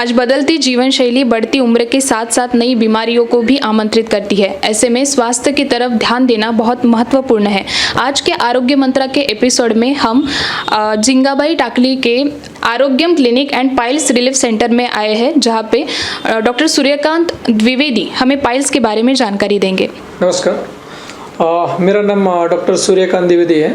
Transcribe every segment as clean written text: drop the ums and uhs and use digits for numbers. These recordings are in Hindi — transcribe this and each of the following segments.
आज बदलती जीवन शैली बढ़ती उम्र के साथ साथ नई बीमारियों को भी आमंत्रित करती है। ऐसे में स्वास्थ्य की तरफ ध्यान देना बहुत महत्वपूर्ण है। आज के आरोग्य मंत्रा के एपिसोड में हम जिंगाबाई टाकली के Arogyam clinic and piles relief centre में आए हैं, जहां पे डॉक्टर सूर्यकांत द्विवेदी हमें पाइल्स के बारे में जानकारी देंगे। नमस्कार, मेरा नाम डॉक्टर सूर्यकांत द्विवेदी है।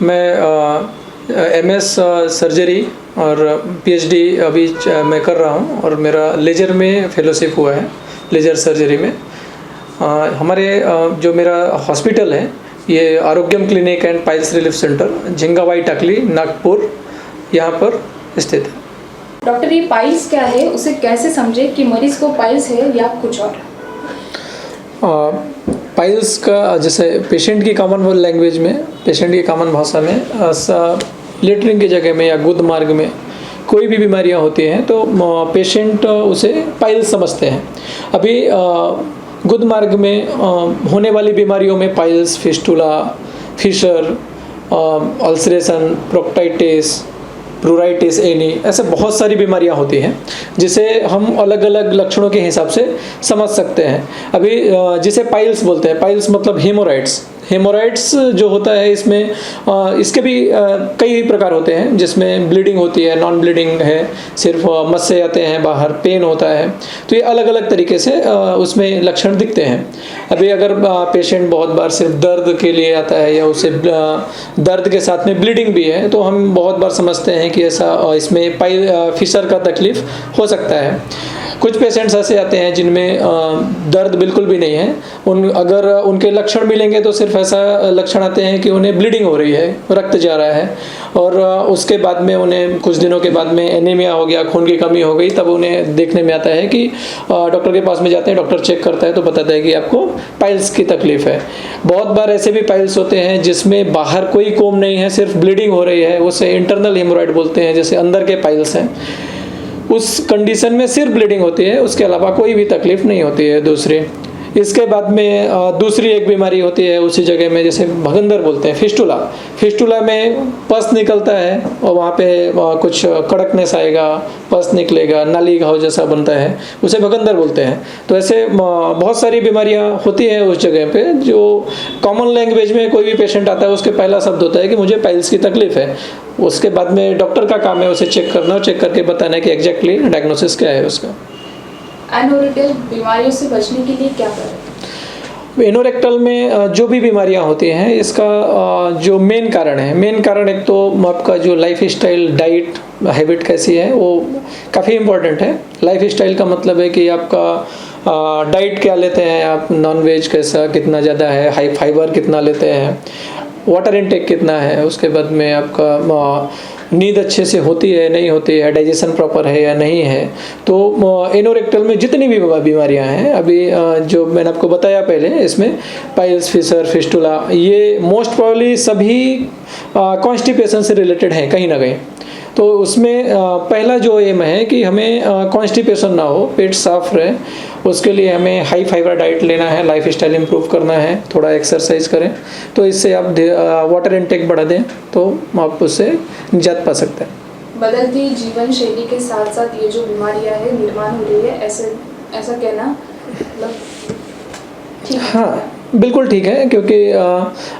मैं MS सर्जरी और PhD अभी मैं कर रहा हूँ और मेरा लेजर में फेलोशिप हुआ है, लेजर सर्जरी में। हमारे जो मेरा हॉस्पिटल है ये Arogyam clinic and piles relief centre Zingabai Takli Nagpur यहाँ पर स्थित है। डॉक्टर, ये पाइल्स क्या है, उसे कैसे समझे कि मरीज को पाइल्स है या कुछ और? पाइल्स का जैसे पेशेंट की कॉमन लैंग्वेज में, पेशेंट की कॉमन भाषा में लेटरिन की जगह में या गुद मार्ग में कोई भी बीमारियां होती हैं तो पेशेंट उसे पाइल्स समझते हैं। अभी गुद मार्ग में होने वाली बीमारियों में piles, fistula, fissure, ulceration, proctitis, pleuritis any, ऐसे बहुत सारी बीमारियां होती हैं जिसे हम अलग अलग लक्षणों के हिसाब से समझ सकते हैं। अभी जिसे पाइल्स बोलते हैं, पाइल्स मतलब हेमोराइड्स जो होता है इसमें इसके भी कई प्रकार होते हैं, जिसमें ब्लीडिंग होती है, नॉन ब्लीडिंग है, सिर्फ मस्से आते हैं बाहर, पेन होता है। तो ये अलग अलग तरीके से उसमें लक्षण दिखते हैं। अभी अगर पेशेंट बहुत बार सिर्फ दर्द के लिए आता है या उसे दर्द के साथ में ब्लीडिंग भी है तो हम बहुत बार समझते हैं कि ऐसा इसमें फिशर का तकलीफ हो सकता है। कुछ पेशेंट्स ऐसे आते हैं जिनमें दर्द बिल्कुल भी नहीं है, अगर उनके लक्षण मिलेंगे तो सिर्फ ऐसा लक्षण आते हैं कि उन्हें ब्लीडिंग हो रही है, रक्त जा रहा है, और उसके बाद में उन्हें कुछ दिनों के बाद में एनीमिया हो गया, खून की कमी हो गई, तब उन्हें देखने में आता है कि डॉक्टर के पास में जाते हैं, डॉक्टर चेक करता है तो बताता है कि आपको पाइल्स की तकलीफ है। बहुत बार ऐसे भी पाइल्स होते हैं जिसमें बाहर कोई कोम नहीं है, सिर्फ ब्लीडिंग हो रही है, उसे इंटरनल हेमोराइड बोलते हैं, जैसे अंदर के पाइल्स हैं। उस कंडीशन में सिर्फ ब्लीडिंग होती है, उसके अलावा कोई भी तकलीफ नहीं होती है दूसरी। इसके बाद में दूसरी एक बीमारी होती है उसी जगह में, जैसे भगंदर बोलते हैं, फिस्टुला में पस निकलता है और वहाँ पे कुछ कड़कनेस आएगा, पस निकलेगा, नाली घाव जैसा बनता है, उसे भगंदर बोलते हैं। तो ऐसे बहुत सारी बीमारियाँ होती हैं उस जगह पे। जो कॉमन लैंग्वेज में कोई भी पेशेंट आता है उसके पहला शब्द होता है कि मुझे पाइल्स की तकलीफ है। उसके बाद में डॉक्टर का काम है उसे चेक करना और चेक करके बताना है कि एग्जैक्टली डायग्नोसिस क्या है उसका। एनोरेक्टल बीमारियों से बचने के लिए क्या करें? एनोरेक्टल में जो भी बीमारियां होती हैं, इसका जो मेन कारण एक तो आपका जो लाइफ स्टाइल, डाइट हैबिट कैसी है वो काफ़ी इम्पोर्टेंट है। लाइफ स्टाइल का मतलब है कि आपका डाइट क्या लेते हैं आप, नॉन वेज कैसा, कितना ज़्यादा है, हाई फाइबर कितना लेते हैं, वाटर इनटेक कितना है, उसके बाद में आपका नींद अच्छे से होती है नहीं होती है, डाइजेशन प्रॉपर है या नहीं है। तो एनोरेक्टल में जितनी भी बीमारियां हैं, अभी जो मैंने आपको बताया पहले, इसमें पाइल्स, फिशर, फिस्टुला, ये मोस्ट प्रोबेबली सभी कॉन्स्टिपेशन से रिलेटेड हैं कहीं ना कहीं। तो उसमें पहला जो एम है कि हमें कॉन्स्टिपेशन ना हो, पेट साफ रहे, उसके लिए हमें हाई फाइबर डाइट लेना है, लाइफ स्टाइल इम्प्रूव करना है, थोड़ा एक्सरसाइज करें, तो इससे आप वाटर इनटेक बढ़ा दें तो आप उससे निजात पा सकते हैं। बदलती जीवन शैली के साथ साथ ये जो बीमारियां है निर्माण हो रही है, ऐसा कहना मतलब ठीक है? हाँ, बिल्कुल ठीक है, क्योंकि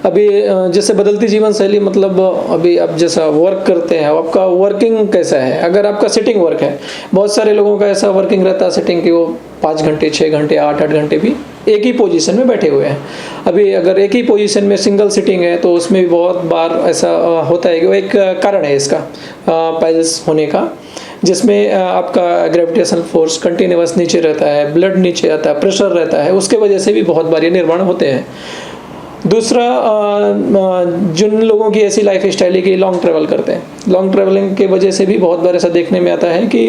अभी जैसे बदलती जीवन शैली मतलब अभी आप जैसा वर्क करते हैं, आपका वर्किंग कैसा है। अगर आपका सिटिंग वर्क है, बहुत सारे लोगों का ऐसा वर्किंग रहता है सिटिंग कि वो 5 घंटे, 6 घंटे, 8 घंटे भी एक ही पोजीशन में बैठे हुए हैं। अभी अगर एक ही पोजीशन में सिंगल सिटिंग है तो उसमें भी बहुत बार ऐसा होता है कि वो एक कारण है इसका पाइल्स होने का, जिसमें आपका ग्रेविटेशनल फोर्स कंटिन्यूअस नीचे रहता है, ब्लड नीचे आता है, प्रेशर रहता है, उसके वजह से भी बहुत बार ये निर्माण होते हैं। दूसरा, जिन लोगों की ऐसी लाइफ स्टाइल है कि लॉन्ग ट्रैवल करते हैं, लॉन्ग ट्रैवलिंग के वजह से भी बहुत बार ऐसा देखने में आता है कि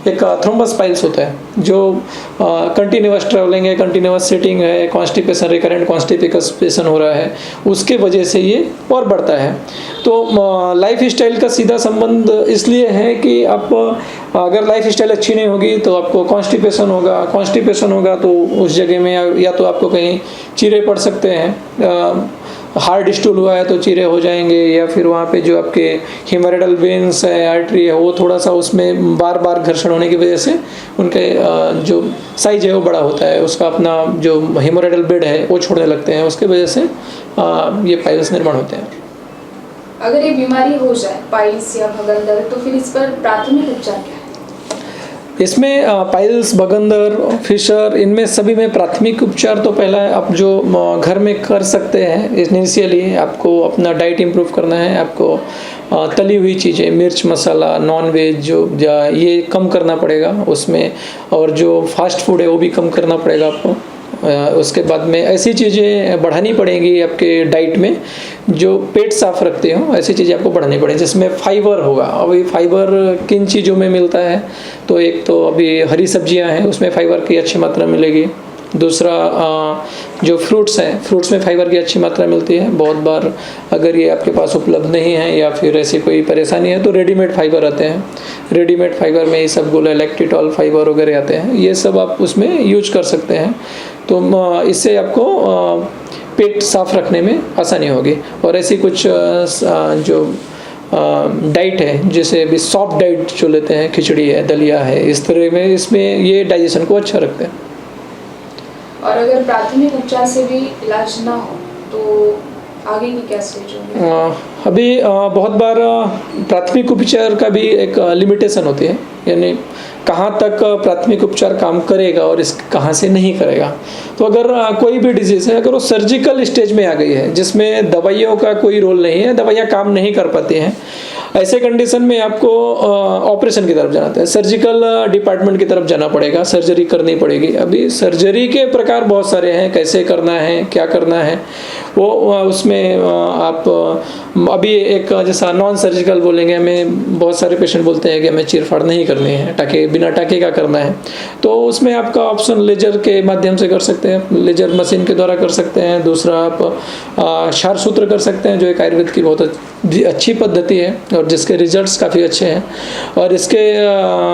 एक थ्रोम्बस पाइल्स होता है, जो कंटिन्यूअस ट्रैवलिंग है, कंटिन्यूअस सिटिंग है, कॉन्स्टिपेशन, रिकरेंट कॉन्स्टिपेशन हो रहा है, उसके वजह से ये और बढ़ता है। तो लाइफ स्टाइल का सीधा संबंध इसलिए है कि आप अगर लाइफ स्टाइल अच्छी नहीं होगी तो आपको कॉन्स्टिपेशन होगा तो उस जगह में या तो आपको कहीं चीरे पड़ सकते हैं, हार्ड स्टूल हुआ है तो चीरे हो जाएंगे, या फिर वहाँ पे जो आपके हेमोरेडल वेन्स है, आर्टरी है, वो थोड़ा सा उसमें बार बार घर्षण होने की वजह से उनके जो साइज है वो बड़ा होता है, उसका अपना जो हेमोरेडल बेड है वो छोड़ने लगते हैं, उसके वजह से ये पाइल्स निर्माण होते हैं। अगर ये बीमारी हो जाए पाइल्स या भगंदर, तो फिर इस पर प्राथमिक उपचार क्या है? इसमें पाइल्स, बगंदर, फिशर, इनमें सभी में प्राथमिक उपचार तो पहला है, आप जो घर में कर सकते हैं। इनिशियली आपको अपना डाइट इम्प्रूव करना है, आपको तली हुई चीज़ें, मिर्च मसाला, नॉन वेज जो ये कम करना पड़ेगा उसमें, और जो फास्ट फूड है वो भी कम करना पड़ेगा आपको। उसके बाद में ऐसी चीज़ें बढ़ानी पड़ेंगी आपके डाइट में जो पेट साफ रखते हो, ऐसी चीज़ें आपको बढ़ानी पड़ेंगी जिसमें फाइबर होगा। अभी फाइबर किन चीज़ों में मिलता है, तो एक तो अभी हरी सब्जियां हैं, उसमें फाइबर की अच्छी मात्रा मिलेगी। दूसरा जो फ्रूट्स हैं, फ्रूट्स में फाइबर की अच्छी मात्रा मिलती है। बहुत बार अगर ये आपके पास उपलब्ध नहीं है या फिर ऐसी कोई परेशानी है तो रेडीमेड फाइबर आते हैं। रेडीमेड फाइबर में ये सब गोला लैक्टिटॉल फाइबर वगैरह आते हैं, ये सब आप उसमें यूज कर सकते हैं। तो इससे आपको पेट साफ रखने में आसानी होगी। और ऐसी कुछ जो डाइट है, जैसे अभी सॉफ्ट डाइट जो लेते हैं, खिचड़ी है, दलिया है, इस तरह में इसमें ये डाइजेशन को अच्छा रखते हैं। और अगर प्राथमिक उपचार से भी इलाज ना हो तो आगे की क्या स्टेज होगी? अभी बहुत बार प्राथमिक उपचार का भी एक लिमिटेशन होती है, यानी कहाँ तक प्राथमिक उपचार काम करेगा और इस कहाँ से नहीं करेगा। तो अगर कोई भी डिजीज़ है, अगर वो सर्जिकल स्टेज में आ गई है जिसमें दवाइयों का कोई रोल नहीं है, दवाइयाँ काम नहीं कर पाती हैं, ऐसे कंडीशन में आपको ऑपरेशन की तरफ जाना है, सर्जिकल डिपार्टमेंट की तरफ जाना पड़ेगा, सर्जरी करनी पड़ेगी। अभी सर्जरी के प्रकार बहुत सारे हैं, कैसे करना है, क्या करना है, वो उसमें आप अभी एक जैसा नॉन सर्जिकल बोलेंगे, हमें बहुत सारे पेशेंट बोलते हैं कि हमें चीरफाड़ नहीं करनी है, टाके बिना टाके का करना है, तो उसमें आपका ऑप्शन लेजर के माध्यम से कर सकते हैं, लेजर मशीन के द्वारा कर सकते हैं। दूसरा आप क्षार सूत्र कर सकते हैं, जो एक आयुर्वेद की बहुत अच्छी पद्धति है और जिसके रिजल्ट्स काफ़ी अच्छे हैं। और इसके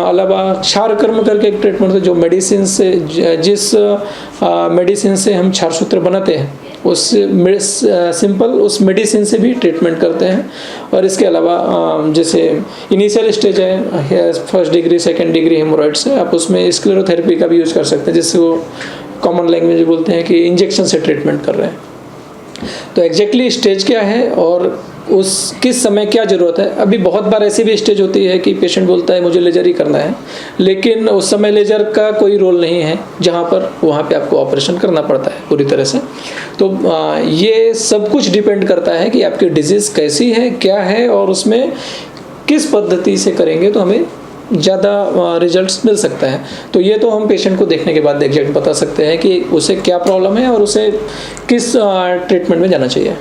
अलावा क्षार कर्म करके एक ट्रीटमेंट है, जो मेडिसिन से, जिस मेडिसिन से हम क्षार सूत्र बनाते हैं उस सिंपल उस मेडिसिन से भी ट्रीटमेंट करते हैं। और इसके अलावा जैसे इनिशियल स्टेज है, first degree, second degree hemorrhoids है, आप उसमें स्क्लेरोथेरेपी का भी यूज़ कर सकते हैं, जिससे वो कॉमन लैंग्वेज में बोलते हैं कि इंजेक्शन से ट्रीटमेंट कर रहे हैं। तो एग्जैक्टली स्टेज क्या है और उस किस समय क्या ज़रूरत है। अभी बहुत बार ऐसी भी स्टेज होती है कि पेशेंट बोलता है मुझे लेजर ही करना है, लेकिन उस समय लेजर का कोई रोल नहीं है, जहाँ पर वहाँ पे आपको ऑपरेशन करना पड़ता है पूरी तरह से। तो ये सब कुछ डिपेंड करता है कि आपकी डिजीज़ कैसी है, क्या है, और उसमें किस पद्धति से करेंगे तो हमें ज़्यादा रिजल्ट्स मिल सकता है। तो ये तो हम पेशेंट को देखने के बाद एग्जैक्ट बता सकते हैं कि उसे क्या प्रॉब्लम है और उसे किस ट्रीटमेंट में जाना चाहिए।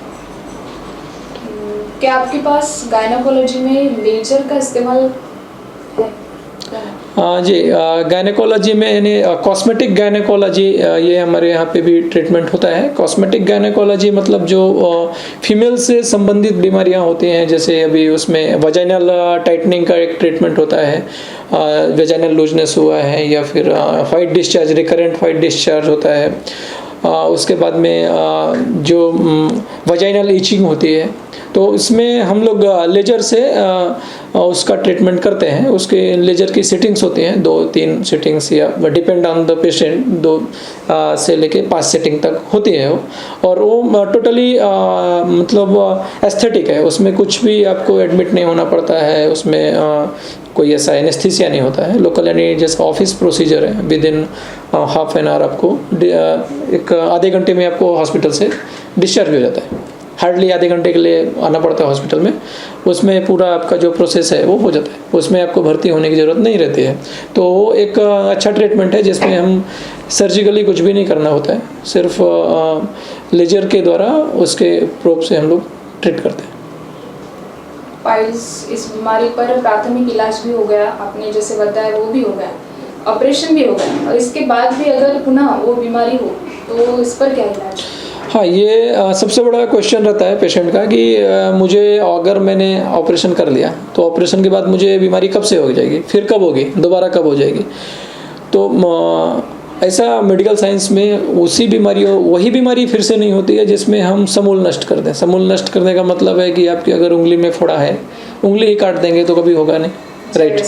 क्या आपके पास गायनेकोलॉजी में लेजर का इस्तेमाल है? जी, गायनेकोलॉजी में यानी कॉस्मेटिक गायनेकोलॉजी, ये हमारे यहाँ पे भी ट्रीटमेंट होता है। कॉस्मेटिक गायनेकोलॉजी मतलब जो फीमेल से संबंधित बीमारियाँ होती हैं, जैसे अभी उसमें वजाइनल टाइटनिंग का एक ट्रीटमेंट होता है, वजाइनल लूजनेस हुआ है, या फिर white discharge, recurrent white discharge होता है। उसके बाद में जो वजाइनल ईचिंग होती है, तो इसमें हम लोग लेजर से उसका ट्रीटमेंट करते हैं। उसके लेजर की सिटिंग्स होती हैं, 2-3 सिटिंग्स, या डिपेंड ऑन द पेशेंट, 2 से लेके 5 सिटिंग तक होती है वो। और वो टोटली मतलब एस्थेटिक है, उसमें कुछ भी आपको एडमिट नहीं होना पड़ता है, उसमें कोई ऐसा एनेस्थीसिया नहीं होता है। लोकल यानी जैसा ऑफिस प्रोसीजर है, with in half an hour आपको एक आधे घंटे में आपको हॉस्पिटल से डिस्चार्ज भी हो जाता है। हार्डली आधे घंटे के लिए आना पड़ता है हॉस्पिटल में, उसमें पूरा आपका जो प्रोसेस है वो हो जाता है, उसमें आपको भर्ती होने की ज़रूरत नहीं रहती है। तो वो एक अच्छा ट्रीटमेंट है जिसमें हम सर्जिकली कुछ भी नहीं करना होता है, सिर्फ लेजर के द्वारा उसके प्रोब से हम लोग ट्रीट करते हैं। पाइल्स, इस बीमारी पर प्राथमिक इलाज भी हो गया, आपने जैसे बताया वो भी हो गया, ऑपरेशन भी हो गया, और इसके बाद भी अगर पुनः वो बीमारी हो तो इस पर क्या इलाज? हाँ, ये सबसे बड़ा क्वेश्चन रहता है पेशेंट का कि मुझे अगर मैंने ऑपरेशन कर लिया तो ऑपरेशन के बाद मुझे बीमारी कब से हो जाएगी, फिर कब होगी, दोबारा कब हो जाएगी। तो ऐसा मेडिकल साइंस में वही बीमारी फिर से नहीं होती है जिसमें हम समूल नष्ट कर दें। समूल नष्ट करने का मतलब है कि आपकी अगर उंगली में फोड़ा है, उंगली ही काट देंगे तो कभी होगा नहीं, राइट।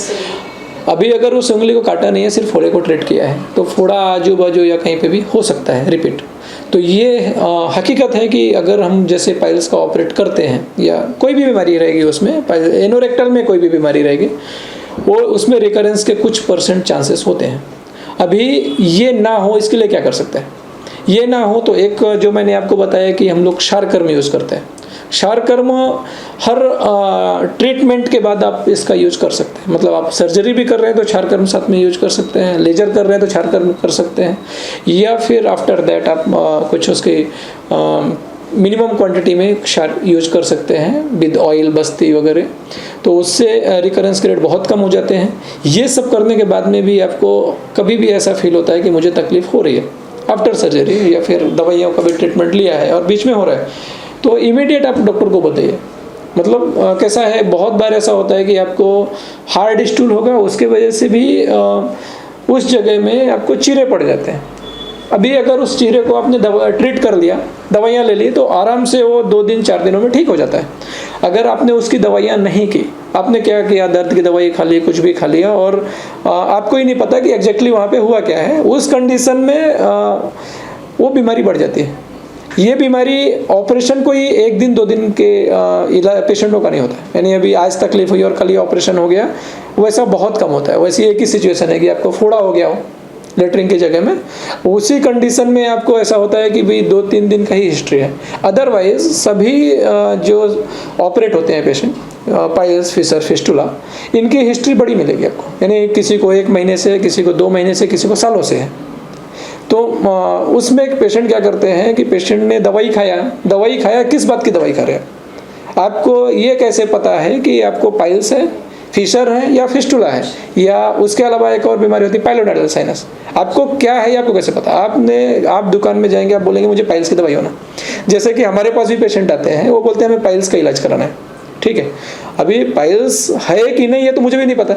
अभी अगर उस उंगली को काटा नहीं है, सिर्फ फोड़े को ट्रीट किया है, तो फोड़ा आजू बाजू या कहीं पे भी हो सकता है रिपीट। तो ये हकीकत है कि अगर हम जैसे पाइल्स का ऑपरेट करते हैं या कोई भी बीमारी रहेगी उसमें, एनोरेक्टल में कोई भी बीमारी रहेगी, वो उसमें रिकरेंस के कुछ % चांसेस होते हैं। अभी ये ना हो इसके लिए क्या कर सकते हैं? ये ना हो तो एक जो मैंने आपको बताया कि हम लोग क्षारकर्म यूज़ करते हैं। क्षारकर्म हर ट्रीटमेंट के बाद आप इसका यूज कर सकते हैं। मतलब आप सर्जरी भी कर रहे हैं तो क्षारकर्म साथ में यूज कर सकते हैं, लेजर कर रहे हैं तो क्षारकर्म कर सकते हैं, या फिर आफ्टर दैट आप कुछ उसके मिनिमम क्वांटिटी में क्षार यूज कर सकते हैं विद ऑयल, बस्ती वगैरह। तो उससे रिकरेंस के रेट बहुत कम हो जाते हैं। ये सब करने के बाद में भी आपको कभी भी ऐसा फील होता है कि मुझे तकलीफ हो रही है आफ्टर सर्जरी, या फिर दवाइयों का भी ट्रीटमेंट लिया है और बीच में हो रहा है, तो इमीडिएट आप डॉक्टर को बताइए। मतलब कैसा है, बहुत बार ऐसा होता है कि आपको हार्ड स्टूल होगा, उसके वजह से भी उस जगह में आपको चीरे पड़ जाते हैं। अभी अगर उस चीरे को आपने ट्रीट कर लिया, दवाइयाँ ले ली, तो आराम से वो 2 दिन 4 दिनों में ठीक हो जाता है। अगर आपने उसकी दवाइयाँ नहीं की, आपने क्या किया, दर्द की दवाई खा ली, कुछ भी खा लिया, और आपको ही नहीं पता कि एग्जैक्टली वहाँ पे हुआ क्या है, उस कंडीशन में वो बीमारी बढ़ जाती है। ये बीमारी ऑपरेशन कोई 1 दिन 2 दिन के पेशेंटों का नहीं होता है। यानी अभी आज तकलीफ हुई और कल ही ऑपरेशन हो गया, वैसा बहुत कम होता है। वैसी एक ही सिचुएशन है कि आपको फोड़ा हो गया हो लेटरिन की जगह में, उसी कंडीशन में आपको ऐसा होता है कि भाई 2-3 दिन का ही हिस्ट्री है। अदरवाइज सभी जो ऑपरेट होते हैं पेशेंट, पाइल्स, फिशर, फिस्टुला, इनकी हिस्ट्री बड़ी मिलेगी आपको। यानी किसी को 1 महीने से, किसी को 2 महीने से, किसी को सालों से है। तो उसमें एक पेशेंट क्या करते हैं कि पेशेंट ने दवाई खाया, किस बात की दवाई खा रहे हैं? आपको ये कैसे पता है कि आपको पाइल्स है, फिशर है या फिस्टुला है, या उसके अलावा एक और बीमारी होती है पाइलोनेडल साइनस? आपको क्या है ये आपको कैसे पता? आप दुकान में जाएंगे, आप बोलेंगे मुझे पाइल्स की दवाई होना। जैसे कि हमारे पास भी पेशेंट आते हैं, वो बोलते हैं हमें पाइल्स का इलाज कराना है, ठीक है। अभी पाइल्स है कि नहीं ये तो मुझे भी नहीं पता,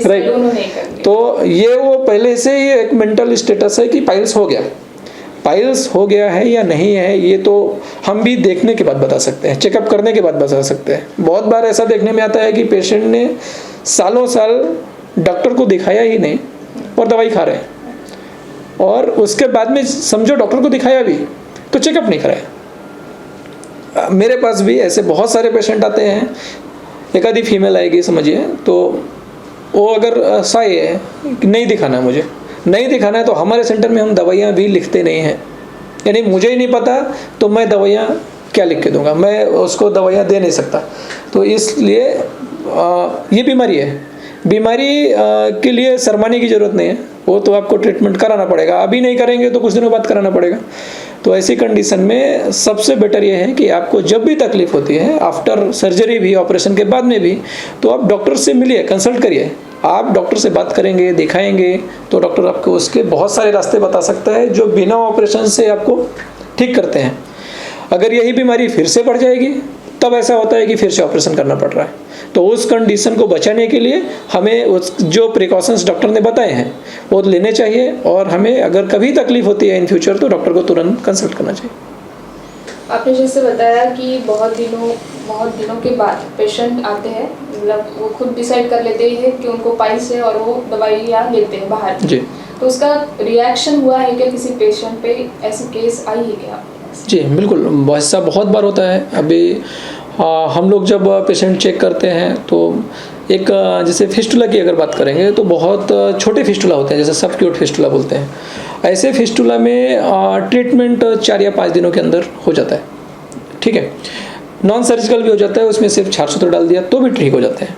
राइट। तो ये वो पहले से ही एक मेंटल स्टेटस है कि पाइल्स हो गया है या नहीं है, ये तो हम भी देखने के बाद बता सकते हैं, चेकअप करने के बाद बता सकते हैं। बहुत बार ऐसा देखने में आता है कि पेशेंट ने सालों साल डॉक्टर को दिखाया ही नहीं और दवाई खा रहे हैं, और उसके बाद में समझो डॉक्टर को दिखाया भी तो चेकअप नहीं कराया। मेरे पास भी ऐसे बहुत सारे पेशेंट आते हैं, एक आधी फीमेल आएगी समझिए, तो वो अगर साई है नहीं दिखाना है तो हमारे सेंटर में हम दवाइयाँ भी लिखते नहीं हैं। यानी मुझे ही नहीं पता तो मैं दवाइयाँ क्या लिख के दूंगा, मैं उसको दवाइयाँ दे नहीं सकता। तो इसलिए ये बीमारी के लिए शर्माने की ज़रूरत नहीं है, वो तो आपको ट्रीटमेंट कराना पड़ेगा। अभी नहीं करेंगे तो कुछ दिनों बाद कराना पड़ेगा। तो ऐसी कंडीशन में सबसे बेटर ये है कि आपको जब भी तकलीफ होती है, आफ्टर सर्जरी भी, ऑपरेशन के बाद में भी, तो आप डॉक्टर से मिलिए, कंसल्ट करिए। आप डॉक्टर से बात करेंगे, दिखाएंगे, तो डॉक्टर आपको उसके बहुत सारे रास्ते बता सकता है जो बिना ऑपरेशन से आपको ठीक करते हैं। अगर यही बीमारी फिर से बढ़ जाएगी तब ऐसा होता है कि फिर से ऑपरेशन करना पड़ रहा है। तो उस कंडीशन को बचाने के लिए हमें उस जो प्रिकॉशंस डॉक्टर ने बताए हैं वो लेने चाहिए, और हमें अगर कभी तकलीफ होती है इन फ्यूचर तो डॉक्टर को तुरंत कंसल्ट करना चाहिए। आपने जैसे बताया कि बहुत दिनों के बाद पेशेंट आते हैं, मतलब वो खुद डिसाइड कर लेते हैं कि उनको पाइल्स है और वो दवाइयाँ लेते हैं बाहर जी। तो उसका रिएक्शन हुआ है क्या किसी पेशेंट पे? ऐसी केस आई है क्या? जी बिल्कुल, ऐसा बहुत बार होता है। अभी हम लोग जब पेशेंट चेक करते हैं तो एक जैसे फिस्टुला की अगर बात करेंगे तो बहुत छोटे फिस्टुला होते हैं, जैसे सबक्यूट फिस्टुला बोलते हैं। ऐसे फिस्टुला में ट्रीटमेंट 4 या 5 दिनों के अंदर हो जाता है, ठीक है। नॉन सर्जिकल भी हो जाता है, उसमें सिर्फ क्षारसूत्र डाल दिया तो भी ठीक हो जाते हैं।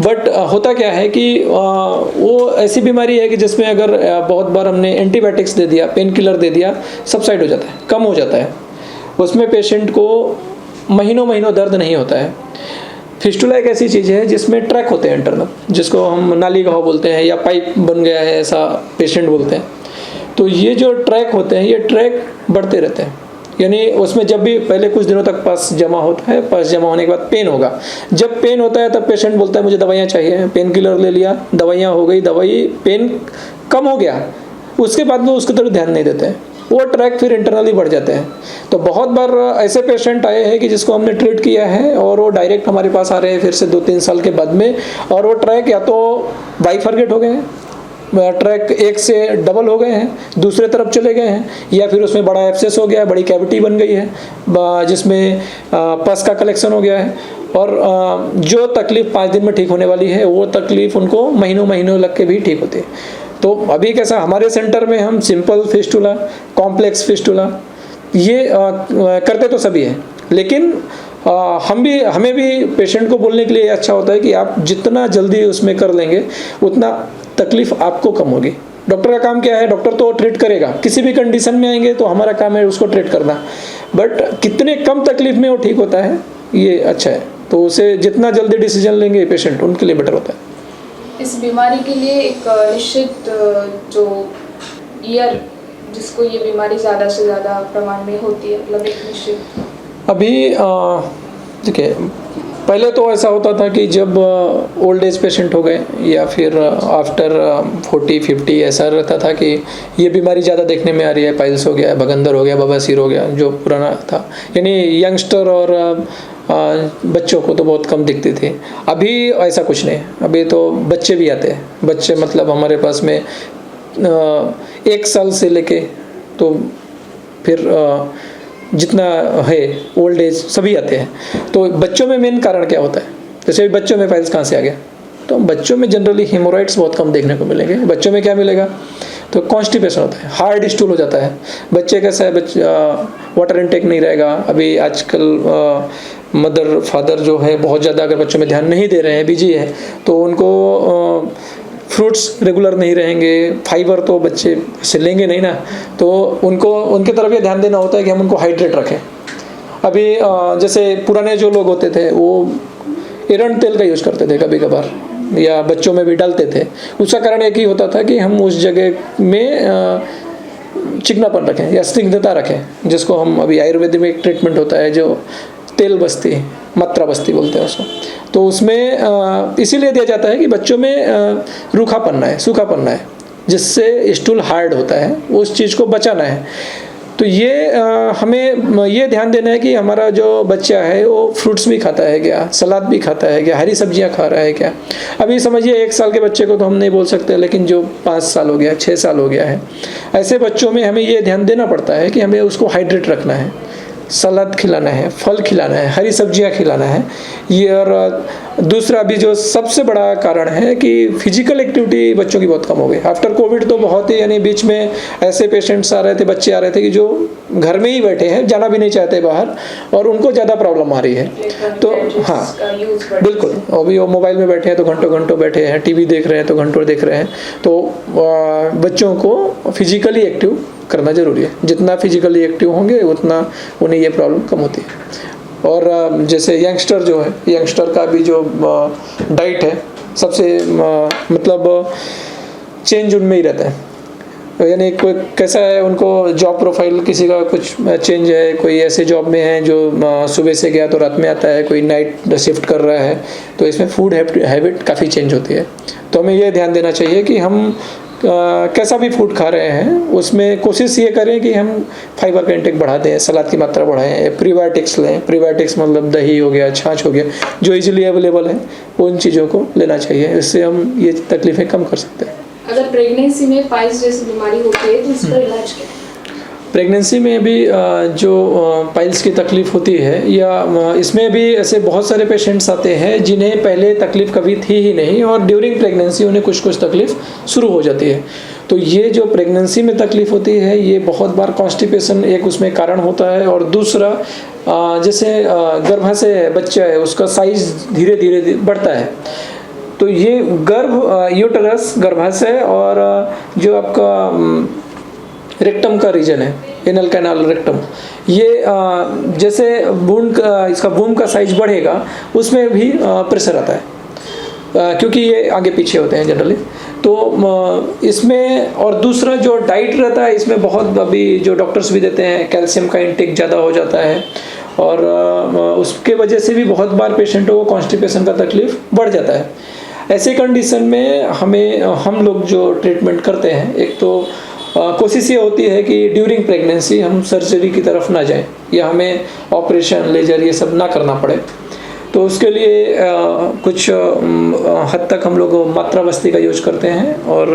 बट होता क्या है कि वो ऐसी बीमारी है कि जिसमें अगर बहुत बार हमने एंटीबायोटिक्स दे दिया, पेन किलर दे दिया, सबसाइड हो जाता है, कम हो जाता है। उसमें पेशेंट को महीनों दर्द नहीं होता है। फिस्टुला एक ऐसी चीज़ है जिसमें ट्रैक होते हैं इंटरनल, जिसको हम नाली घाव बोलते हैं या पाइप बन गया है ऐसा पेशेंट बोलते हैं। तो ये जो ट्रैक होते हैं, ये ट्रैक बढ़ते रहते हैं। यानी उसमें जब भी पहले कुछ दिनों तक पस जमा होता है, पस जमा होने के बाद पेन होगा। जब पेन होता है तब पेशेंट बोलता है मुझे दवाइयाँ चाहिए, पेन किलर ले लिया, दवाइयाँ हो गई, पेन कम हो गया, उसके बाद वो उसकी तरफ ध्यान नहीं देते हैं, वो ट्रैक फिर इंटरनली बढ़ जाते हैं। तो बहुत बार ऐसे पेशेंट आए हैं कि जिसको हमने ट्रीट किया है और वो डायरेक्ट हमारे पास आ रहे हैं फिर से 2-3 साल के बाद में, और वो ट्रैक या तो बाइफरकेट हो गए हैं, ट्रैक एक से डबल हो गए हैं, दूसरे तरफ चले गए हैं, या फिर उसमें बड़ा एब्सेस हो गया है, बड़ी कैविटी बन गई है जिसमें पस का कलेक्शन हो गया है, और जो तकलीफ 5 दिन में ठीक होने वाली है वो तकलीफ उनको महीनों महीनों लग के भी ठीक होती है। तो अभी कैसा हमारे सेंटर में हम सिंपल फिस्टुला, कॉम्प्लेक्स फिस्टुला ये करते तो सभी हैं, लेकिन हमें भी पेशेंट को बोलने के लिए अच्छा होता है कि आप जितना जल्दी उसमें कर लेंगे उतना तकलीफ आपको कम होगी। डॉक्टर का काम क्या है, डॉक्टर तो ट्रीट करेगा, किसी भी कंडीशन में आएंगे तो हमारा काम है उसको ट्रीट करना, बट कितने कम तकलीफ में वो ठीक होता है ये अच्छा है। तो उसे जितना जल्दी डिसीजन लेंगे पेशेंट उनके लिए बेटर होता है। इस बीमारी के लिए एक निश्चित जो ईयर जिसको ये बीमारी ज़्यादा से ज़्यादा प्रमाण में होती है, मतलब एक निश्चित अभी देखिए पहले तो ऐसा होता था कि जब ओल्ड एज पेशेंट हो गए या फिर आफ्टर 40-50 ऐसा रहता था कि ये बीमारी ज़्यादा देखने में आ रही है, पाइल्स हो गया, भगंदर हो गया, बवासीर हो गया, जो पुराना था, यानी यंगस्टर और बच्चों को तो बहुत कम दिखती थी। अभी ऐसा कुछ नहीं, अभी तो बच्चे भी आते हैं, बच्चे मतलब हमारे पास में 1 साल से लेके तो फिर जितना है ओल्ड एज सभी आते हैं। तो बच्चों में मेन कारण क्या होता है, जैसे बच्चों में पाइल्स कहाँ से आ गया, तो बच्चों में जनरली हेमोरॉइड्स बहुत कम देखने को मिलेंगे। बच्चों में क्या मिलेगा, तो कॉन्स्टिपेशन होता है, हार्ड स्टूल हो जाता है। बच्चे कैसा है, वाटर इनटेक नहीं रहेगा। अभी आजकल मदर फादर जो है बहुत ज़्यादा अगर बच्चों में ध्यान नहीं दे रहे हैं, बिजी है, तो उनको फ्रूट्स रेगुलर नहीं रहेंगे, फाइबर तो बच्चे से लेंगे नहीं ना, तो उनको उनके तरफ ये ध्यान देना होता है कि हम उनको हाइड्रेट रखें। अभी जैसे पुराने जो लोग होते थे वो एरंड तेल का यूज़ करते थे कभी कभार, या बच्चों में भी डालते थे। उसका कारण एक ही होता था कि हम उस जगह में चिकनापन रखें या स्निग्धता रखें, जिसको हम अभी आयुर्वेद में एक ट्रीटमेंट होता है जो तेल बस्ती, मात्रा बस्ती बोलते हैं उसको। तो उसमें इसीलिए दिया जाता है कि बच्चों में रूखा पन्ना है, सूखा पन्ना है, जिससे स्टूल हार्ड होता है, उस चीज़ को बचाना है। तो ये हमें ये ध्यान देना है कि हमारा जो बच्चा है वो फ्रूट्स भी खाता है क्या, सलाद भी खाता है क्या, हरी सब्जियां खा रहा है क्या। अभी समझिए 1 साल के बच्चे को तो हम नहीं बोल सकते, लेकिन जो 5 साल हो गया, 6 साल हो गया है, ऐसे बच्चों में हमें ये ध्यान देना पड़ता है कि हमें उसको हाइड्रेट रखना है, सलाद खिलाना है, फल खिलाना है, हरी सब्जियां खिलाना है। ये और दूसरा भी जो सबसे बड़ा कारण है कि फिजिकल एक्टिविटी बच्चों की बहुत कम हो गई आफ्टर कोविड। तो बहुत ही, यानी बीच में ऐसे पेशेंट्स आ रहे थे, बच्चे आ रहे थे कि जो घर में ही बैठे हैं, जाना भी नहीं चाहते बाहर, और उनको ज़्यादा प्रॉब्लम आ रही है। तो हाँ बिल्कुल, अभी वो मोबाइल में बैठे हैं तो घंटों घंटों बैठे हैं, टीवी देख रहे हैं तो घंटों देख रहे हैं। तो बच्चों को फिजिकली एक्टिव करना ज़रूरी है, जितना फिजिकली एक्टिव होंगे उतना उन्हें ये प्रॉब्लम कम होती है। और जैसे यंगस्टर जो है, यंगस्टर का भी जो डाइट है सबसे मतलब चेंज उनमें ही रहता है। यानी कोई कैसा है, उनको जॉब प्रोफाइल किसी का कुछ चेंज है, कोई ऐसे जॉब में है जो सुबह से गया तो रात में आता है, कोई नाइट शिफ्ट कर रहा है, तो इसमें फूड हैबिट काफ़ी चेंज होती है। तो हमें ये ध्यान देना चाहिए कि हम कैसा भी फूड खा रहे हैं उसमें कोशिश ये करें कि हम फाइबर का इंटेक बढ़ा दें, सलाद की मात्रा बढ़ाएं, प्रीबायोटिक्स लें। प्रीबायोटिक्स मतलब दही हो गया, छाछ हो गया, जो इजीली अवेलेबल है उन चीज़ों को लेना चाहिए। इससे हम ये तकलीफ़ें कम कर सकते हैं। अगर प्रेगनेंसी में पाइल्स जैसी बीमारी होती है तो इसका इलाज क्या है? प्रेगनेंसी में भी जो पाइल्स की तकलीफ़ होती है, या इसमें भी ऐसे बहुत सारे पेशेंट्स आते हैं जिन्हें पहले तकलीफ़ कभी थी ही नहीं और ड्यूरिंग प्रेगनेंसी उन्हें कुछ कुछ तकलीफ़ शुरू हो जाती है। तो ये जो प्रेगनेंसी में तकलीफ़ होती है ये बहुत बार कॉन्स्टिपेशन एक उसमें कारण होता है, और दूसरा जैसे गर्भाशय बच्चा है उसका साइज़ धीरे धीरे बढ़ता है। तो ये यूटरस, गर्भाशय और जो आपका रेक्टम का रीजन है, एनल कैनाल रेक्टम, ये जैसे इसका वूम का साइज बढ़ेगा उसमें भी प्रेशर आता है, क्योंकि ये आगे पीछे होते हैं जनरली। तो इसमें और दूसरा जो डाइट रहता है इसमें बहुत, अभी जो डॉक्टर्स भी देते हैं, कैल्शियम का इंटेक ज़्यादा हो जाता है, और उसके वजह से भी बहुत बार पेशेंटों को कॉन्स्टिपेशन का तकलीफ बढ़ जाता है। ऐसे कंडीशन में हम लोग जो ट्रीटमेंट करते हैं, एक तो कोशिश ये होती है कि ड्यूरिंग प्रेगनेंसी हम सर्जरी की तरफ ना जाएं या हमें ऑपरेशन लेजर ये सब ना करना पड़े। तो उसके लिए कुछ हद तक हम लोग मात्रा बस्ती का यूज करते हैं और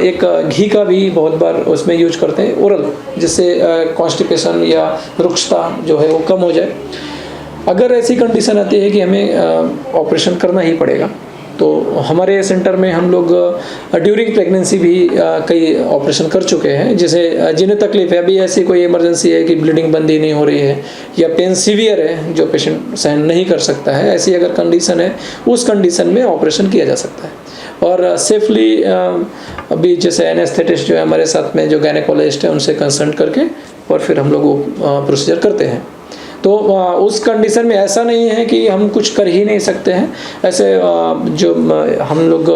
एक घी का भी बहुत बार उसमें यूज करते हैं ओरल, जिससे कॉन्स्टिपेशन या रुक्षता जो है वो कम हो जाए। अगर ऐसी कंडीशन आती है कि हमें ऑपरेशन करना ही पड़ेगा तो हमारे सेंटर में हम लोग ड्यूरिंग प्रेगनेंसी भी कई ऑपरेशन कर चुके हैं। जैसे जिन्हें तकलीफ है, अभी ऐसी कोई इमरजेंसी है कि ब्लीडिंग बंद ही नहीं हो रही है या पेन सीवियर है जो पेशेंट सहन नहीं कर सकता है, ऐसी अगर कंडीशन है उस कंडीशन में ऑपरेशन किया जा सकता है। और सेफली अभी जैसे एनेस्थेटिस्ट जो है हमारे साथ में जो गायनेकोलॉजिस्ट है उनसे कंसल्ट करके और फिर हम लोग वो प्रोसीजर करते हैं। तो उस कंडीशन में ऐसा नहीं है कि हम कुछ कर ही नहीं सकते हैं। ऐसे जो हम लोग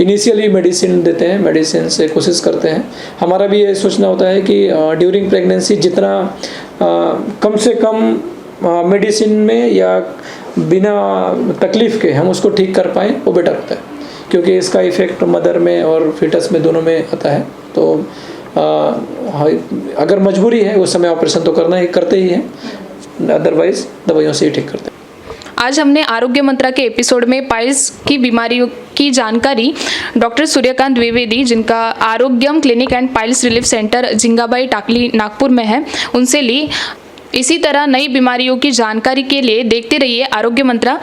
इनिशियली मेडिसिन देते हैं, मेडिसिन से कोशिश करते हैं। हमारा भी ये सोचना होता है कि ड्यूरिंग प्रेगनेंसी जितना कम से कम मेडिसिन में या बिना तकलीफ़ के हम उसको ठीक कर पाएँ वो बेटर होता है, क्योंकि इसका इफ़ेक्ट मदर में और फीटस में दोनों में आता है। तो अगर मजबूरी है उस समय ऑपरेशन तो करना ही करते ही हैं, अदरवाइज दवाइयों से ही ठीक करते हैं। आज हमने आरोग्य मंत्रा के एपिसोड में पाइल्स की बीमारियों की जानकारी डॉक्टर सूर्यकांत द्विवेदी, जिनका Arogyam clinic and piles relief centre Zingabai Takli Nagpur में है, उनसे ली। इसी तरह नई बीमारियों की जानकारी के लिए देखते रहिए आरोग्य मंत्रा।